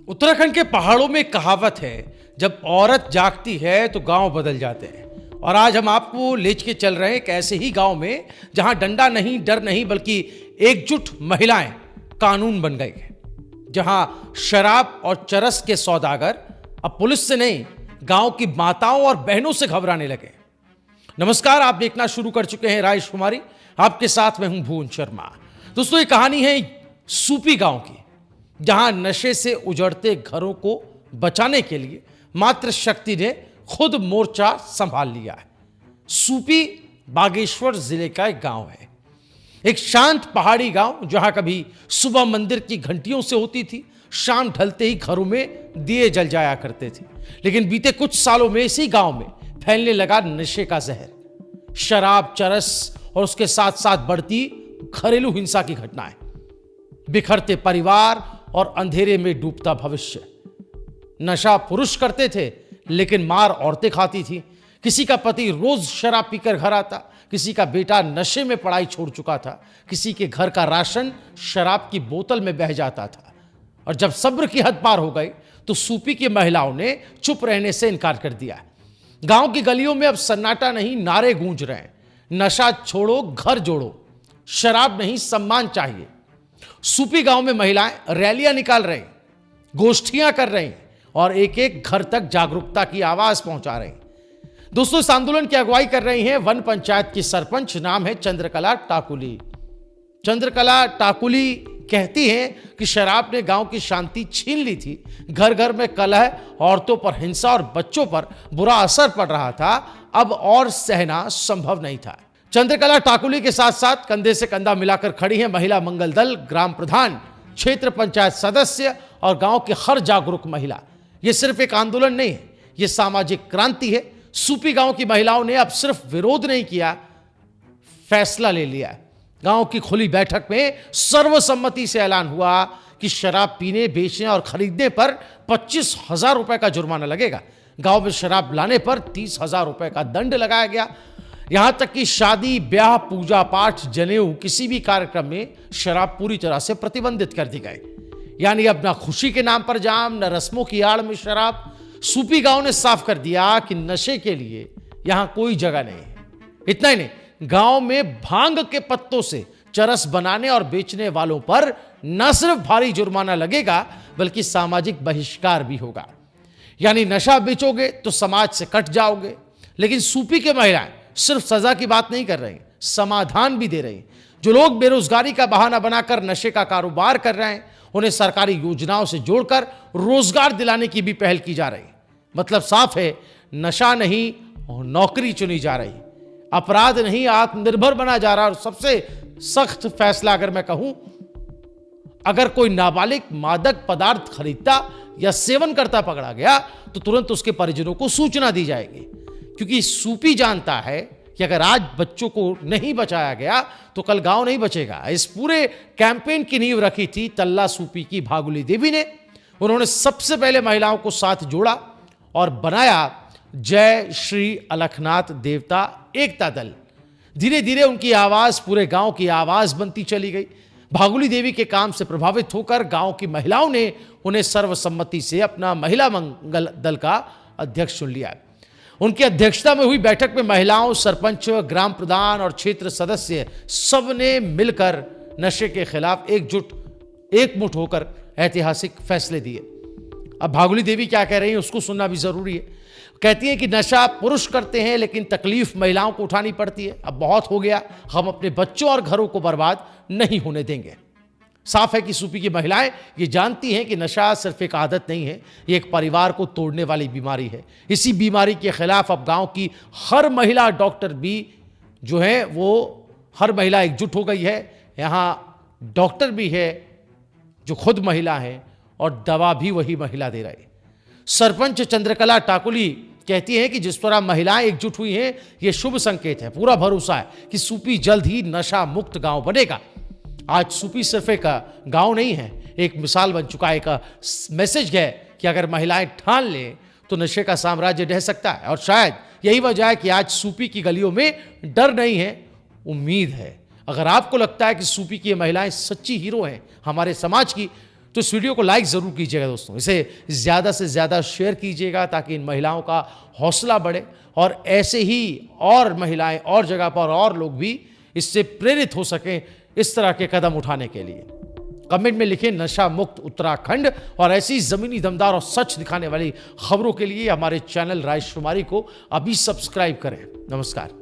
उत्तराखंड के पहाड़ों में एक कहावत है, जब औरत जागती है तो गांव बदल जाते हैं। और आज हम आपको ले के चल रहे हैं एक ऐसे ही गांव में जहां डंडा नहीं, डर नहीं, बल्कि एकजुट महिलाएं कानून बन गई हैं। जहां शराब और चरस के सौदागर अब पुलिस से नहीं, गांव की माताओं और बहनों से घबराने लगे। नमस्कार, आप देखना शुरू कर चुके हैं राइश कुमारी, आपके साथ मैं हूं भुवन शर्मा। दोस्तों, ये कहानी है सूपी गांव की, जहां नशे से उजड़ते घरों को बचाने के लिए मातृ शक्ति ने खुद मोर्चा संभाल लिया है। सूपी बागेश्वर जिले का एक गांव है, एक शांत पहाड़ी गांव जहां कभी सुबह मंदिर की घंटियों से होती थी, शाम ढलते ही घरों में दिए जल जाया करते थे। लेकिन बीते कुछ सालों में इसी गांव में फैलने लगा नशे का जहर, शराब, चरस और उसके साथ साथ बढ़ती घरेलू हिंसा की घटनाएं, बिखरते परिवार और अंधेरे में डूबता भविष्य। नशा पुरुष करते थे, लेकिन मार औरतें खाती थी। किसी का पति रोज शराब पीकर घर आता, किसी का बेटा नशे में पढ़ाई छोड़ चुका था, किसी के घर का राशन शराब की बोतल में बह जाता था। और जब सब्र की हद पार हो गई तो सूपी की महिलाओं ने चुप रहने से इनकार कर दिया। गांव की गलियों में अब सन्नाटा नहीं, नारे गूंज रहे हैं, नशा छोड़ो, घर जोड़ो, शराब नहीं, सम्मान चाहिए। सूपी गांव में महिलाएं रैलियां निकाल रही, गोष्ठियां कर रही और एक एक घर तक जागरूकता की आवाज पहुंचा रही। दोस्तों, इस आंदोलन की अगुवाई कर रही हैं वन पंचायत की सरपंच, नाम है चंद्रकला टाकुली। चंद्रकला टाकुली कहती हैं कि शराब ने गांव की शांति छीन ली थी, घर घर में कलह, औरतों पर हिंसा और बच्चों पर बुरा असर पड़ रहा था, अब और सहना संभव नहीं था। चंद्रकला टाकुली के साथ साथ कंधे से कंधा मिलाकर खड़ी है महिला मंगल दल, ग्राम प्रधान, क्षेत्र पंचायत सदस्य और गांव की हर जागरूक महिला। यह सिर्फ एक आंदोलन नहीं है, यह सामाजिक क्रांति है। सूपी गांव की महिलाओं ने अब सिर्फ विरोध नहीं किया, फैसला ले लिया। गांव की खुली बैठक में सर्वसम्मति से ऐलान हुआ कि शराब पीने, बेचने और खरीदने पर 25,000 रुपए का जुर्माना लगेगा। गांव में शराब लाने पर 30,000 रुपए का दंड लगाया गया। यहां तक कि शादी, ब्याह, पूजा पाठ, जनेऊ, किसी भी कार्यक्रम में शराब पूरी तरह से प्रतिबंधित कर दी गई। यानी अब ना खुशी के नाम पर जाम, न रस्मों की आड़ में शराब। सूपी गांव ने साफ कर दिया कि नशे के लिए यहां कोई जगह नहीं है। इतना ही नहीं, गांव में भांग के पत्तों से चरस बनाने और बेचने वालों पर न सिर्फ भारी जुर्माना लगेगा, बल्कि सामाजिक बहिष्कार भी होगा। यानी नशा बेचोगे तो समाज से कट जाओगे। लेकिन सूपी के महिलाएं सिर्फ सजा की बात नहीं कर रही, समाधान भी दे रही। जो लोग बेरोजगारी का बहाना बनाकर नशे का कारोबार कर रहे हैं, उन्हें सरकारी योजनाओं से जोड़कर रोजगार दिलाने की भी पहल की जा रही। मतलब साफ है, नशा नहीं, नौकरी चुनी जा रही, अपराध नहीं, आत्मनिर्भर बना जा रहा। और सबसे सख्त फैसला अगर मैं कहूं, अगर कोई नाबालिग मादक पदार्थ खरीदता या सेवन करता पकड़ा गया तो तुरंत उसके परिजनों को सूचना दी जाएगी। क्योंकि सूपी जानता है कि अगर आज बच्चों को नहीं बचाया गया तो कल गांव नहीं बचेगा। इस पूरे कैंपेन की नींव रखी थी तल्ला सूपी की भागुली देवी ने। उन्होंने सबसे पहले महिलाओं को साथ जोड़ा और बनाया जय श्री अलखनाथ देवता एकता दल। धीरे धीरे उनकी आवाज पूरे गांव की आवाज बनती चली गई। भागुली देवी के काम से प्रभावित होकर गांव की महिलाओं ने उन्हें सर्वसम्मति से अपना महिला मंगल दल का अध्यक्ष चुन लिया। उनकी अध्यक्षता में हुई बैठक में महिलाओं, सरपंच, ग्राम प्रधान और क्षेत्र सदस्य सबने मिलकर नशे के खिलाफ एकमुठ होकर ऐतिहासिक फैसले दिए। अब भागुली देवी क्या कह रही हैं उसको सुनना भी जरूरी है। कहती हैं कि नशा पुरुष करते हैं, लेकिन तकलीफ महिलाओं को उठानी पड़ती है। अब बहुत हो गया, हम अपने बच्चों और घरों को बर्बाद नहीं होने देंगे। साफ है कि सूपी की महिलाएं ये जानती हैं कि नशा सिर्फ एक आदत नहीं है, ये एक परिवार को तोड़ने वाली बीमारी है। इसी बीमारी के खिलाफ अब गांव की हर महिला, डॉक्टर भी जो है वो हर महिला एकजुट हो गई है। यहाँ डॉक्टर भी है जो खुद महिला है और दवा भी वही महिला दे रही। सरपंच चंद्रकला टाकुली कहती हैं कि जिस तरह महिलाएं एकजुट हुई हैं, ये शुभ संकेत है। पूरा भरोसा है कि सूपी जल्द ही नशा मुक्त गांव बनेगा। आज सूपी सिर्फ एक गांव नहीं है, एक मिसाल बन चुका है, एक मैसेज है कि अगर महिलाएं ठान लें तो नशे का साम्राज्य ढह सकता है। और शायद यही वजह है कि आज सूपी की गलियों में डर नहीं है, उम्मीद है। अगर आपको लगता है कि सूपी की महिलाएं सच्ची हीरो हैं हमारे समाज की, तो इस वीडियो को लाइक ज़रूर कीजिएगा दोस्तों, इसे ज़्यादा से ज़्यादा शेयर कीजिएगा ताकि इन महिलाओं का हौसला बढ़े और ऐसे ही और महिलाएं और जगह पर और लोग भी इससे प्रेरित हो सकें इस तरह के कदम उठाने के लिए। कमेंट में लिखें नशा मुक्त उत्तराखंड और ऐसी ज़मीनी दमदार और सच दिखाने वाली खबरों के लिए हमारे चैनल राइस शुमारी को अभी सब्सक्राइब करें। नमस्कार।